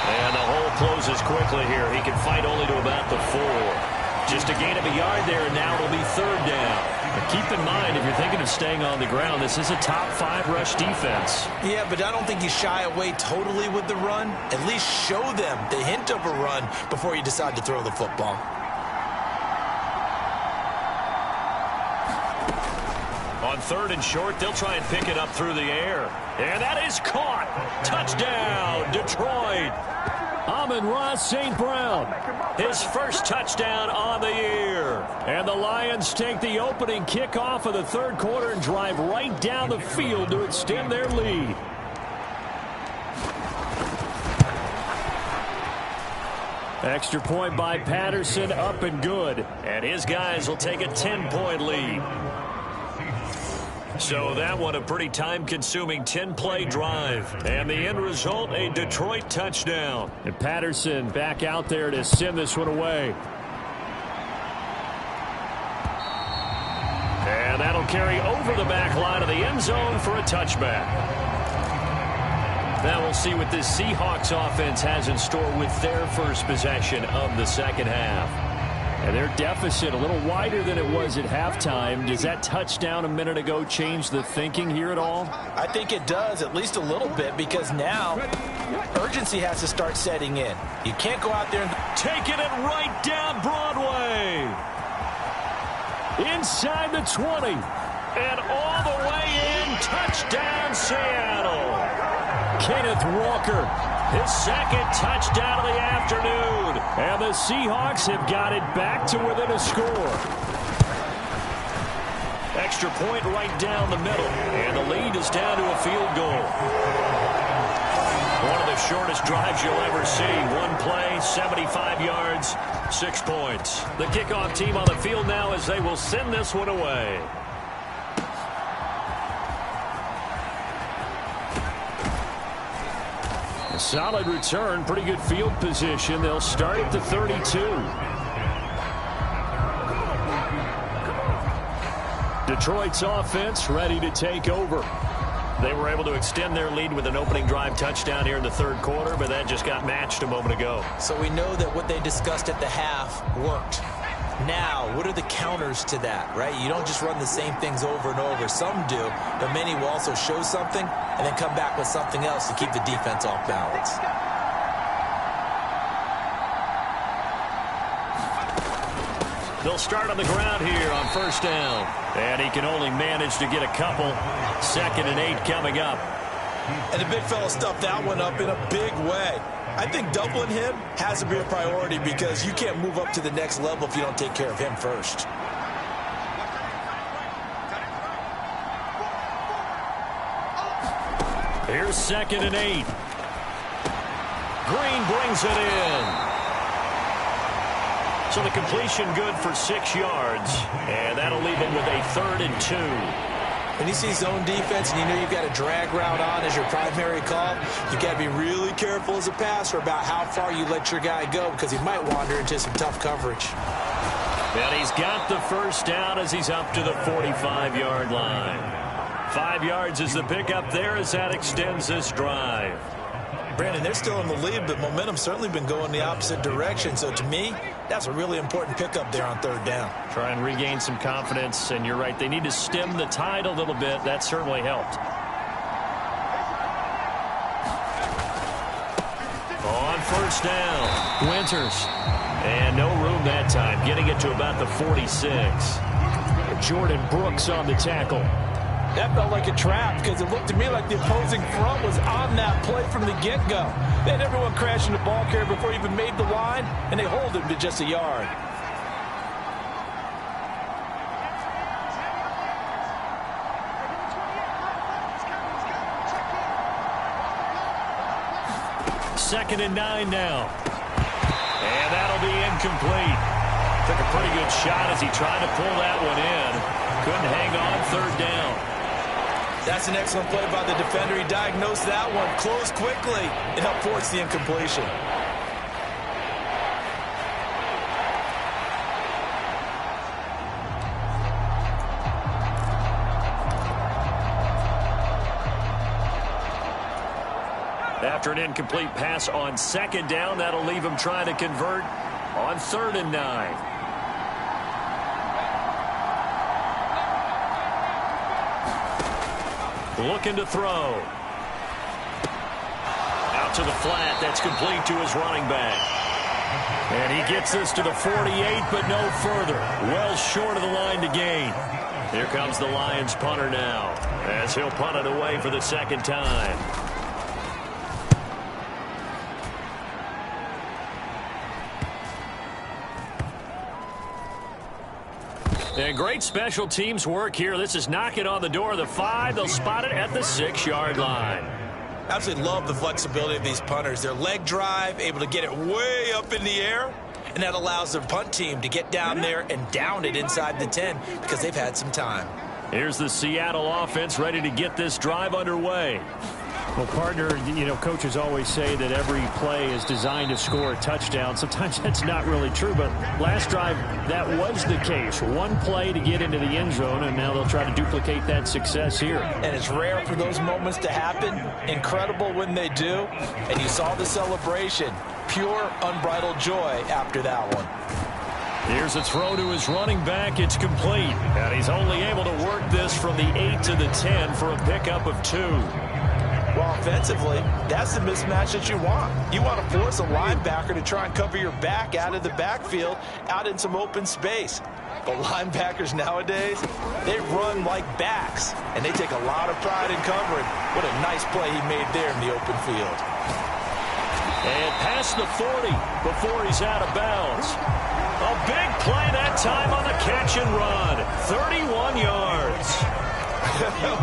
And the hole closes quickly here. He can fight only to about the 4. Just a gain of a yard there, and now it'll be 3rd down. But keep in mind, if you're thinking of staying on the ground, this is a top 5 rush defense. Yeah, but I don't think you shy away totally with the run. At least show them the hint of a run before you decide to throw the football. On 3rd and short, they'll try and pick it up through the air. And that is caught. Touchdown, Detroit. Amon-Ra St. Brown, his first touchdown on the year. And the Lions take the opening kickoff of the 3rd quarter and drive right down the field to extend their lead. Extra point by Patterson, up and good. And his guys will take a 10-point lead. So that one a pretty time-consuming 10-play drive. And the end result, a Detroit touchdown. And Patterson back out there to send this one away. And that'll carry over the back line of the end zone for a touchback. Now we'll see what this Seahawks offense has in store with their first possession of the second half. And their deficit a little wider than it was at halftime. Does that touchdown a minute ago change the thinking here at all? I think it does, at least a little bit, because now urgency has to start setting in. You can't go out there and taking it right down Broadway. Inside the 20. And all the way in. Touchdown, Seattle. Kenneth Walker, his 2nd touchdown of the afternoon. And the Seahawks have got it back to within a score. Extra point right down the middle. And the lead is down to a field goal. One of the shortest drives you'll ever see. One play, 75 yards, 6 points. The kickoff team on the field now as they will send this one away. Solid return, pretty good field position. They'll start at the 32. Detroit's offense ready to take over. They were able to extend their lead with an opening drive touchdown here in the 3rd quarter, but that just got matched a moment ago. So we know that what they discussed at the half worked. Now, what are the counters to that, right? You don't just run the same things over and over. Some do, but many will also show something and then come back with something else to keep the defense off balance. They'll start on the ground here on first down. And he can only manage to get a couple. 2nd and 8 coming up. And the big fella stuffed that one up in a big way. I think doubling him has to be a priority because you can't move up to the next level if you don't take care of him first. Here's 2nd and 8. Green brings it in. So the completion good for 6 yards. And that'll leave him with a 3rd and 2. When you see zone defense and you know you've got a drag route on as your primary call, you've got to be really careful as a passer about how far you let your guy go because he might wander into some tough coverage. And he's got the first down as he's up to the 45-yard line. 5 yards is the pickup there as that extends this drive. Brandon, they're still in the lead, but momentum's certainly been going the opposite direction. So to me, that's a really important pickup there on 3rd down. Try and regain some confidence, and you're right. They need to stem the tide a little bit. That certainly helped. On first down, Winters. And no room that time, getting it to about the 46. Jordan Brooks on the tackle. That felt like a trap because it looked to me like the opposing front was on that play from the get-go. They had everyone crashing the ball carrier before he even made the line, and they hold him to just a yard. Second and 9 now. And that'll be incomplete. Took a pretty good shot as he tried to pull that one in. Couldn't hang on 3rd down. That's an excellent play by the defender. He diagnosed that one, closed quickly, and helped force the incompletion. After an incomplete pass on 2nd down, that'll leave him trying to convert on 3rd and 9. Looking to throw. Out to the flat. That's complete to his running back. And he gets this to the 48, but no further. Well short of the line to gain. Here comes the Lions punter now, as he'll punt it away for the 2nd time. And great special teams work here. This is knocking on the door of the 5. They'll spot it at the 6-yard line. Absolutely love the flexibility of these punters. Their leg drive, able to get it way up in the air, and that allows their punt team to get down there and down it inside the 10 because they've had some time. Here's the Seattle offense ready to get this drive underway. Well, partner, you know, coaches always say that every play is designed to score a touchdown. Sometimes that's not really true, but last drive, that was the case. One play to get into the end zone, and now they'll try to duplicate that success here. And it's rare for those moments to happen. Incredible when they do. And you saw the celebration. Pure, unbridled joy after that one. Here's a throw to his running back. It's complete. And he's only able to work this from the 8 to the 10 for a pickup of 2. Well, offensively, that's the mismatch that you want. You want to force a linebacker to try and cover your back out of the backfield, out in some open space. But linebackers nowadays, they run like backs, and they take a lot of pride in covering. What a nice play he made there in the open field. And past the 40 before he's out of bounds. A big play that time on the catch and run. 31 yards.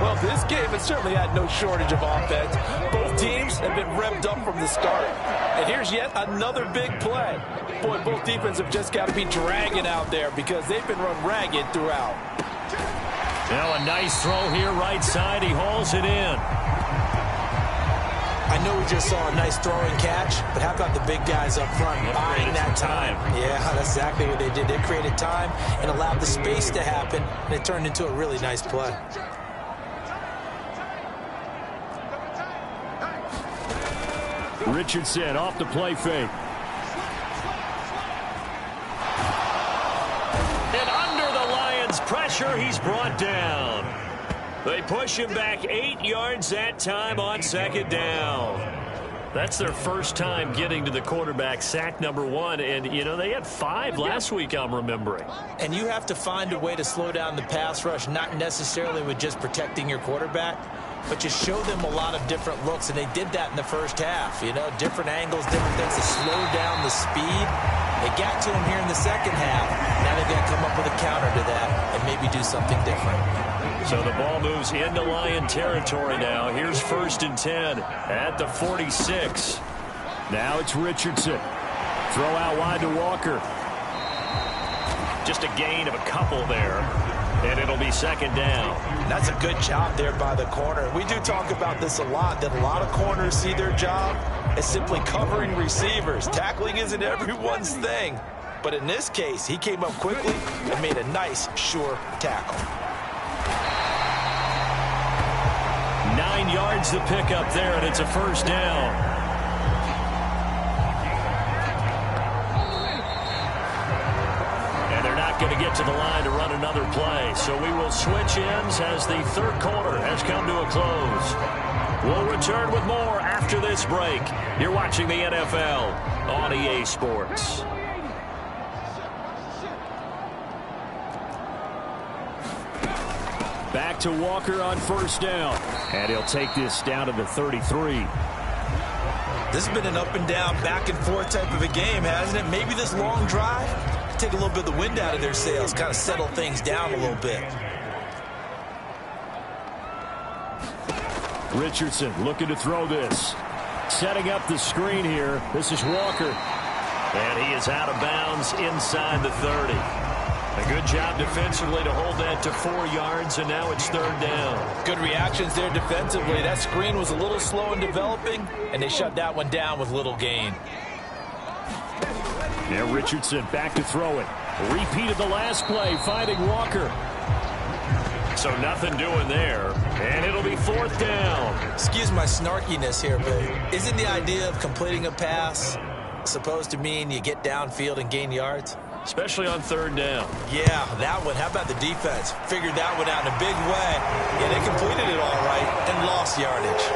Well, this game has certainly had no shortage of offense. Both teams have been revved up from the start. And here's yet another big play. Boy, both defenses have just got to be dragging out there because they've been run ragged throughout. Now a nice throw here right side. He hauls it in. I know we just saw a nice throw and catch, but how about the big guys up front buying that time? Yeah, that's exactly what they did. They created time and allowed the space to happen, and it turned into a really nice play. Richardson off the play fake. And under the Lions' pressure, he's brought down. They push him back 8 yards that time on 2nd down. That's their first time getting to the quarterback, sack number 1. And, you know, they had 5 last week, I'm remembering. And you have to find a way to slow down the pass rush, not necessarily with just protecting your quarterback, but you show them a lot of different looks, and they did that in the first half. You know, different angles, different things to slow down the speed. They got to him here in the second half. Now they've got to come up with a counter to that and maybe do something different. So the ball moves into Lion territory now. Here's 1st and 10 at the 46. Now it's Richardson. Throw out wide to Walker. Just a gain of a couple there. And it'll be 2nd down. That's a good job there by the corner. We do talk about this a lot, that a lot of corners see their job as simply covering receivers. Tackling isn't everyone's thing. But in this case, he came up quickly and made a nice, sure tackle. 9 yards to pick up there, and it's a 1st down. And they're not going to get to the line to run another play. So we will switch ends as the 3rd quarter has come to a close. We'll return with more after this break. You're watching the NFL on EA Sports. Back to Walker on 1st down. And he'll take this down to the 33. This has been an up and down, back and forth type of a game, hasn't it? Maybe this long drive take a little bit of the wind out of their sails, kind of settle things down a little bit. Richardson looking to throw this. Setting up the screen here. This is Walker. And he is out of bounds inside the 30. A good job defensively to hold that to 4 yards, and now it's 3rd down. Good reactions there defensively. That screen was a little slow in developing, and they shut that one down with little gain. Now Richardson back to throw it. Repeated the last play, finding Walker. So So nothing doing there. And it'll be 4th down. Excuse my snarkiness here, but isn't the idea of completing a pass supposed to mean you get downfield and gain yards? Especially on 3rd down. Yeah, that one. How about the defense? Figured that one out in a big way. Yeah, they completed it all right and lost yardage.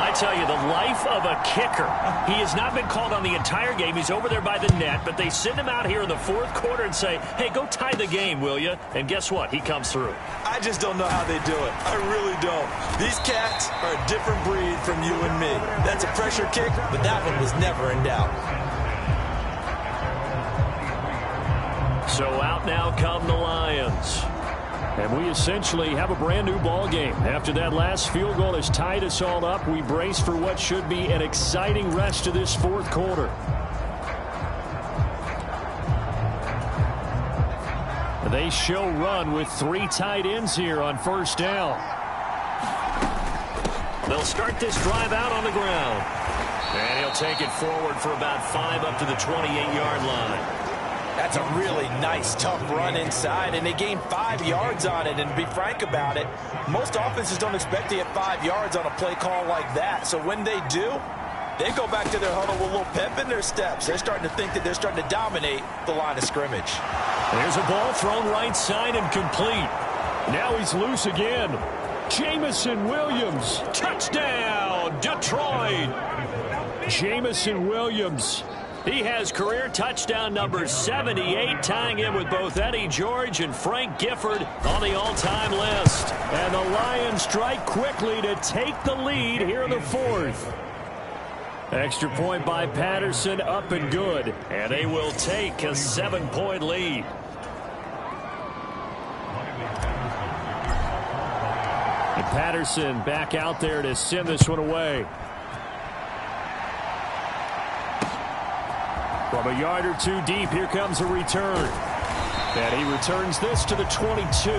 I tell you, the life of a kicker. He has not been called on the entire game. He's over there by the net, but they send him out here in the 4th quarter and say, hey, go tie the game, will you? And guess what? He comes through. I just don't know how they do it. I really don't. These cats are a different breed from you and me. That's a pressure kick, but that one was never in doubt. So out now come the Lions. And we essentially have a brand new ball game. After that last field goal has tied us all up, we brace for what should be an exciting rest of this 4th quarter. They show run with 3 tight ends here on 1st down. They'll start this drive out on the ground. And he'll take it forward for about 5 up to the 28-yard line. That's a really nice, tough run inside, and they gained 5 yards on it. And to be frank about it, most offenses don't expect to get 5 yards on a play call like that. So when they do, they go back to their huddle with a little pep in their steps. They're starting to think that they're starting to dominate the line of scrimmage. There's a ball thrown right side and complete. Now he's loose again. Jamison Williams. Touchdown, Detroit. Jamison Williams. He has career touchdown number 78, tying him with both Eddie George and Frank Gifford on the all-time list. And the Lions strike quickly to take the lead here in the 4th. Extra point by Patterson, up and good. And they will take a 7-point lead. And Patterson back out there to send this one away. From a yard or 2 deep, here comes a return. And he returns this to the 22.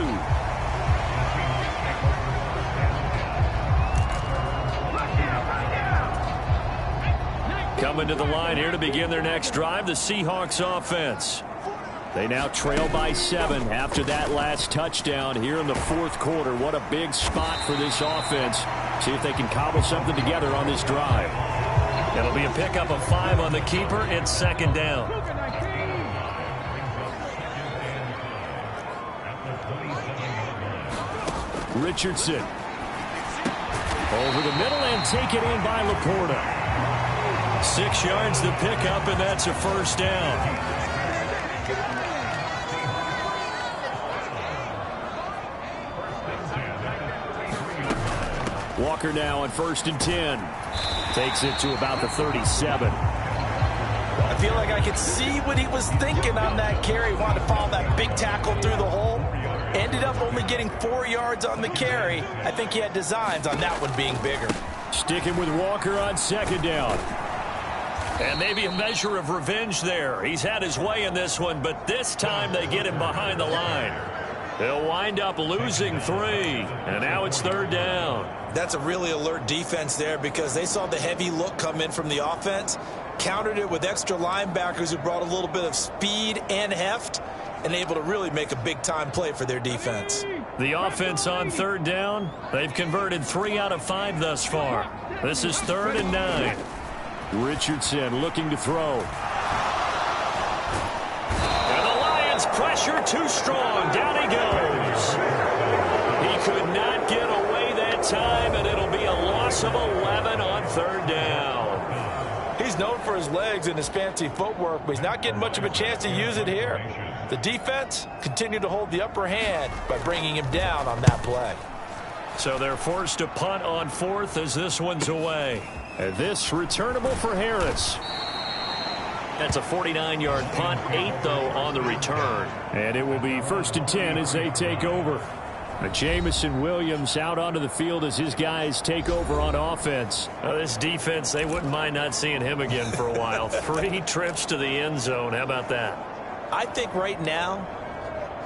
Coming to the line here to begin their next drive, the Seahawks offense. They now trail by 7 after that last touchdown here in the 4th quarter. What a big spot for this offense. See if they can cobble something together on this drive. It'll be a pickup of 5 on the keeper. It's 2nd down. Richardson. Over the middle and take it in by Laporta. 6 yards the pickup, and that's a 1st down. Walker now on 1st and 10. Takes it to about the 37. I feel like I could see what he was thinking on that carry. Wanted to follow that big tackle through the hole. Ended up only getting 4 yards on the carry. I think he had designs on that one being bigger. Sticking with Walker on 2nd down. And maybe a measure of revenge there. He's had his way in this one, but this time they get him behind the line. They'll wind up losing 3, and now it's 3rd down. That's a really alert defense there because they saw the heavy look come in from the offense, countered it with extra linebackers who brought a little bit of speed and heft, and able to really make a big-time play for their defense. The offense on 3rd down, they've converted 3 out of 5 thus far. This is 3rd and 9. Richardson looking to throw. And the Lions pressure too strong. Down he goes. He could not get away that time, and it'll be a loss of 11 on 3rd down. He's known for his legs and his fancy footwork, but he's not getting much of a chance to use it here. The defense continued to hold the upper hand by bringing him down on that play. So they're forced to punt on 4th as this one's away. And this returnable for Harris. That's a 49-yard punt, 8 though on the return. And it will be 1st and 10 as they take over. Jamison Williams out onto the field as his guys take over on offense. This defense, they wouldn't mind not seeing him again for a while. 3 trips to the end zone. How about that? I think right now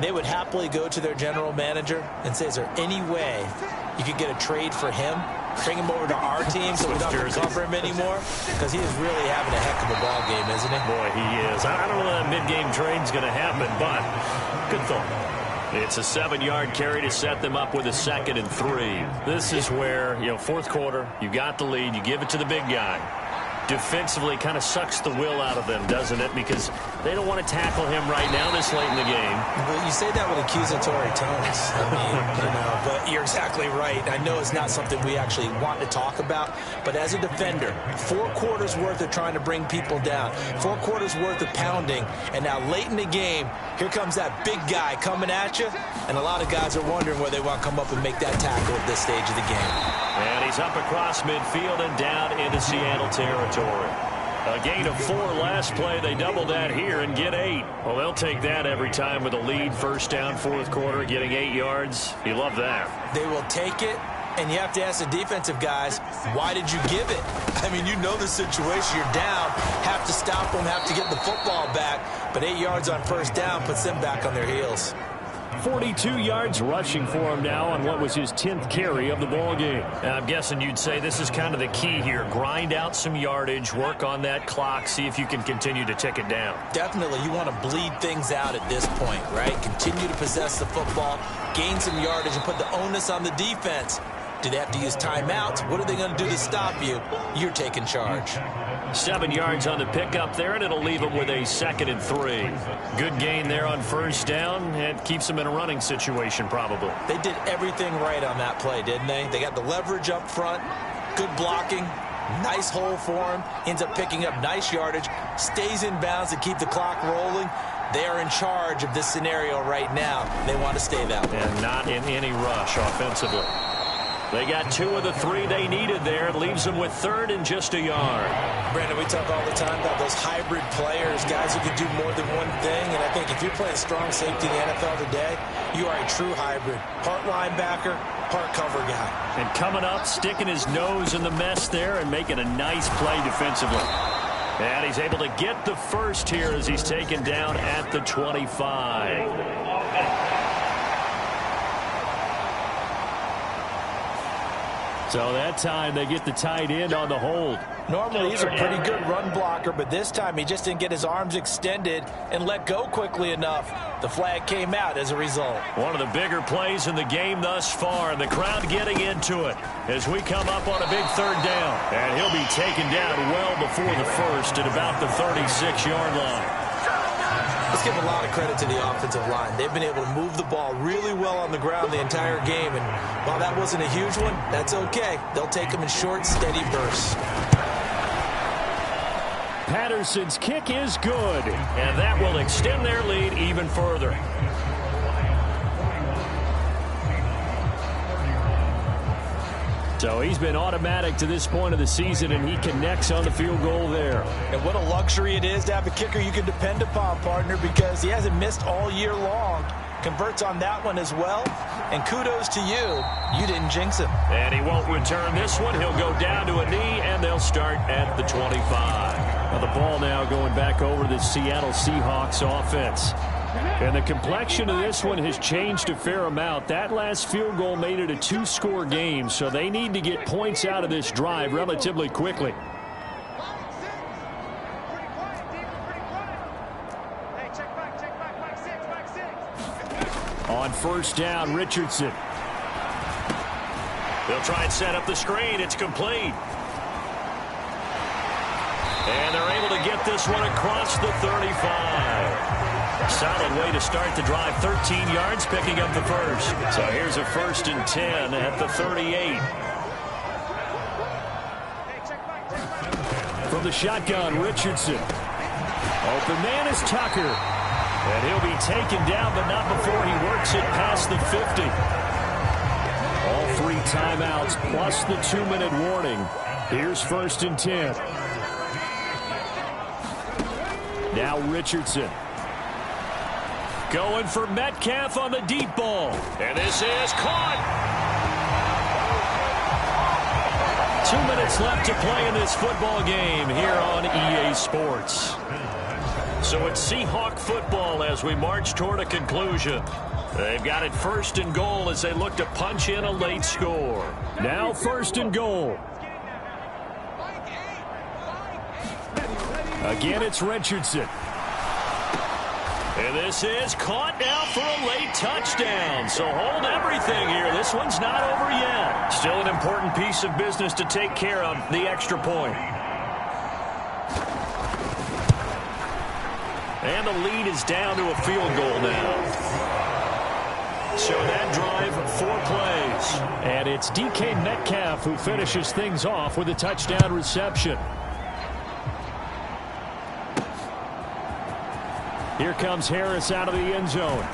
they would happily go to their general manager and say, is there any way you could get a trade for him? bring him over to our team so we don't have to cover him anymore? Because he is really having a heck of a ball game, isn't he? Boy, he is. I don't know that mid-game trade's going to happen, but good thought. It's a 7-yard carry to set them up with a 2nd and 3. This is where, fourth quarter, you got the lead, you give it to the big guy. Defensively kind of sucks the will out of them, doesn't it? Because they don't want to tackle him right now this late in the game. Well, you say that with accusatory tones. I mean, but you're exactly right. I know it's not something we actually want to talk about, but as a defender, 4 quarters worth of trying to bring people down, 4 quarters worth of pounding, and now late in the game, here comes that big guy coming at you, and a lot of guys are wondering whether they want to come up and make that tackle at this stage of the game. And he's up across midfield and down into Seattle territory. A gain of 4 last play. They double that here and get 8. Well, they'll take that every time with a lead. First down, fourth quarter, getting 8 yards. You love that. They will take it, and you have to ask the defensive guys, why did you give it? I mean, you know the situation. You're down, have to stop them, have to get the football back, but 8 yards on first down puts them back on their heels. 42 yards rushing for him now on what was his 10th carry of the ball game. I'm guessing you'd say this is kind of the key here. Grind out some yardage, work on that clock, see if you can continue to tick it down. Definitely, you want to bleed things out at this point, right? Continue to possess the football, gain some yardage, and put the onus on the defense. Do they have to use timeouts? What are they going to do to stop you? You're taking charge. 7 yards on the pickup there, and it'll leave them with a 2nd and 3. Good gain there on first down, and keeps them in a running situation probably. They did everything right on that play, didn't they? They got the leverage up front, good blocking, nice hole for him, ends up picking up nice yardage, stays in bounds to keep the clock rolling. They are in charge of this scenario right now. They want to stay that way. And not in any rush offensively. They got 2 of the 3 they needed there. It leaves them with 3rd and just a yard. Brandon, we talk all the time about those hybrid players, guys who can do more than one thing. And I think if you're playing strong safety in the NFL today, you are a true hybrid. Part linebacker, part cover guy. And coming up, sticking his nose in the mess there and making a nice play defensively. And he's able to get the first here as he's taken down at the 25. So that time they get the tight end on the hold. Normally he's a pretty good run blocker, but this time he just didn't get his arms extended and let go quickly enough. The flag came out as a result. One of the bigger plays in the game thus far, and the crowd getting into it as we come up on a big 3rd down. And he'll be taken down well before the first at about the 36-yard line. Let's give a lot of credit to the offensive line. They've been able to move the ball really well on the ground the entire game. And while that wasn't a huge one, that's okay. They'll take them in short, steady bursts. Patterson's kick is good. And that will extend their lead even further. So he's been automatic to this point of the season, and he connects on the field goal there. And what a luxury it is to have a kicker you can depend upon, partner, because he hasn't missed all year long. Converts on that one as well. And kudos to you. You didn't jinx him. And he won't return this one. He'll go down to a knee, and they'll start at the 25. Now the ball now going back over to the Seattle Seahawks offense. And the complexion of this one has changed a fair amount. That last field goal made it a 2-score game, so they need to get points out of this drive relatively quickly. On first down, Richardson. They'll try and set up the screen. It's complete. And they're able to get this one across the 35. Solid way to start the drive. 13 yards, picking up the first. So here's a 1st and 10 at the 38. From the shotgun, Richardson. Open man is Tucker. And he'll be taken down, but not before he works it past the 50. All 3 timeouts plus the 2-minute warning. Here's 1st and 10. Now Richardson. Going for Metcalf on the deep ball. And this is caught. 2 minutes left to play in this football game here on EA Sports. So it's Seahawk football as we march toward a conclusion. They've got it 1st and goal as they look to punch in a late score. Now 1st and goal. Again, it's Richardson. And this is caught now for a late touchdown. So hold everything here. This one's not over yet. Still an important piece of business to take care of, the extra point. And the lead is down to a field goal now. So that drive, 4 plays. And it's DK Metcalf who finishes things off with a touchdown reception. Here comes Harris out of the end zone.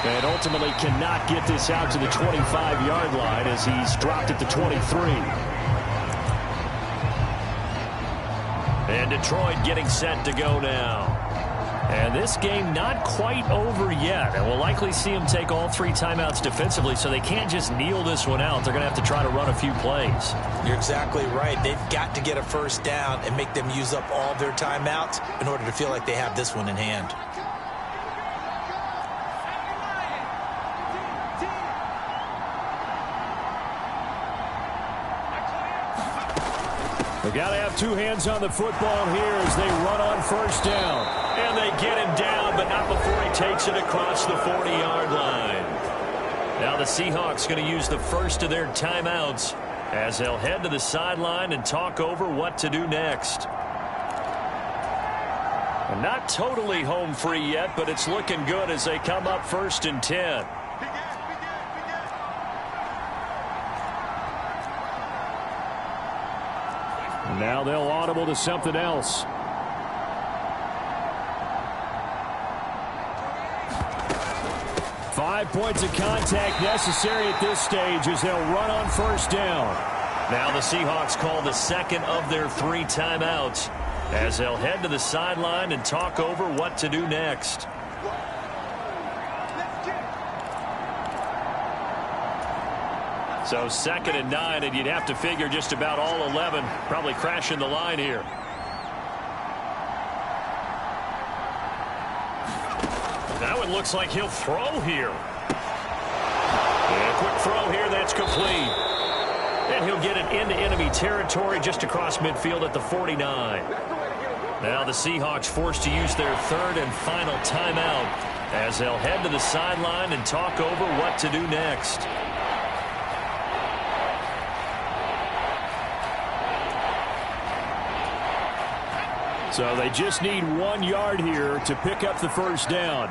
And ultimately cannot get this out to the 25-yard line as he's dropped at the 23. And Detroit getting set to go now. And this game not quite over yet. And we'll likely see them take all 3 timeouts defensively, so they can't just kneel this one out. They're going to have to try to run a few plays. You're exactly right. They've got to get a first down and make them use up all their timeouts in order to feel like they have this one in hand. They got to have 2 hands on the football here as they run on 1st down. And they get him down, but not before he takes it across the 40-yard line. Now the Seahawks going to use the first of their timeouts as they'll head to the sideline and talk over what to do next. And not totally home free yet, but it's looking good as they come up 1st and 10. Now they'll audible to something else. Five points of contact necessary at this stage as they'll run on 1st down. Now the Seahawks call the second of their 3 timeouts as they'll head to the sideline and talk over what to do next. So 2nd and 9, and you'd have to figure just about all 11 probably crashing the line here. That one looks like he'll throw here. And a quick throw here, that's complete. And he'll get it into enemy territory just across midfield at the 49. Now the Seahawks forced to use their 3rd and final timeout as they'll head to the sideline and talk over what to do next. So they just need 1 yard here to pick up the 1st down.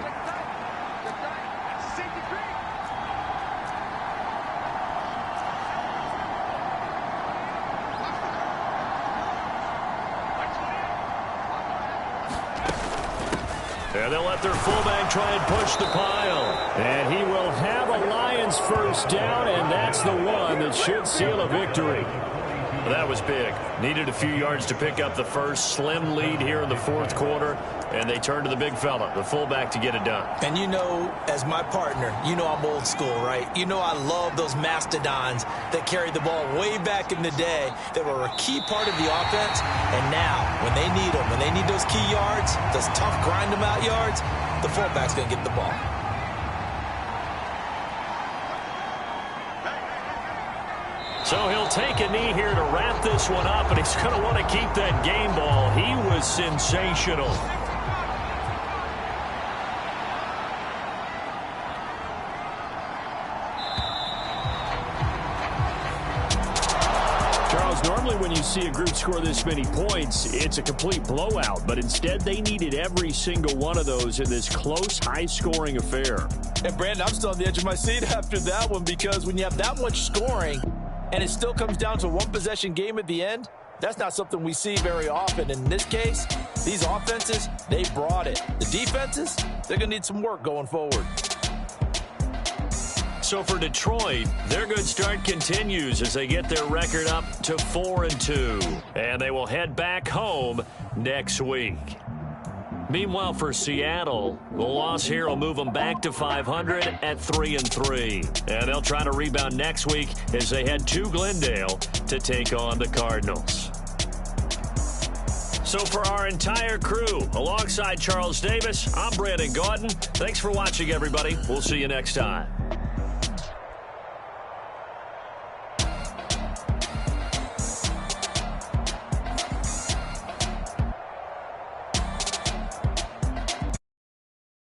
And they'll let their fullback try and push the pile. And he will have a Lions 1st down, and that's the one that should seal a victory. That was big. Needed a few yards to pick up the first. Slim lead here in the 4th quarter, and they turn to the big fella, the fullback, to get it done. And you know, as my partner, you know I'm old school, right? You know I love those mastodons that carried the ball way back in the day that were a key part of the offense. And now, when they need them, when they need those key yards, those tough grind-them-out yards, the fullback's going to get the ball. So he'll take a knee here to wrap this one up, and he's going to want to keep that game ball. He was sensational. Charles, normally when you see a group score this many points, it's a complete blowout. But instead, they needed every single one of those in this close, high-scoring affair. And, Brandon, I'm still on the edge of my seat after that one because when you have that much scoring and it still comes down to a one-possession game at the end, that's not something we see very often. In this case, these offenses, they brought it. The defenses, they're going to need some work going forward. So for Detroit, their good start continues as they get their record up to 4-2. And they will head back home next week. Meanwhile, for Seattle, the loss here will move them back to 500 at 3-3. And they'll try to rebound next week as they head to Glendale to take on the Cardinals. So for our entire crew, alongside Charles Davis, I'm Brandon Gaudin. Thanks for watching, everybody. We'll see you next time.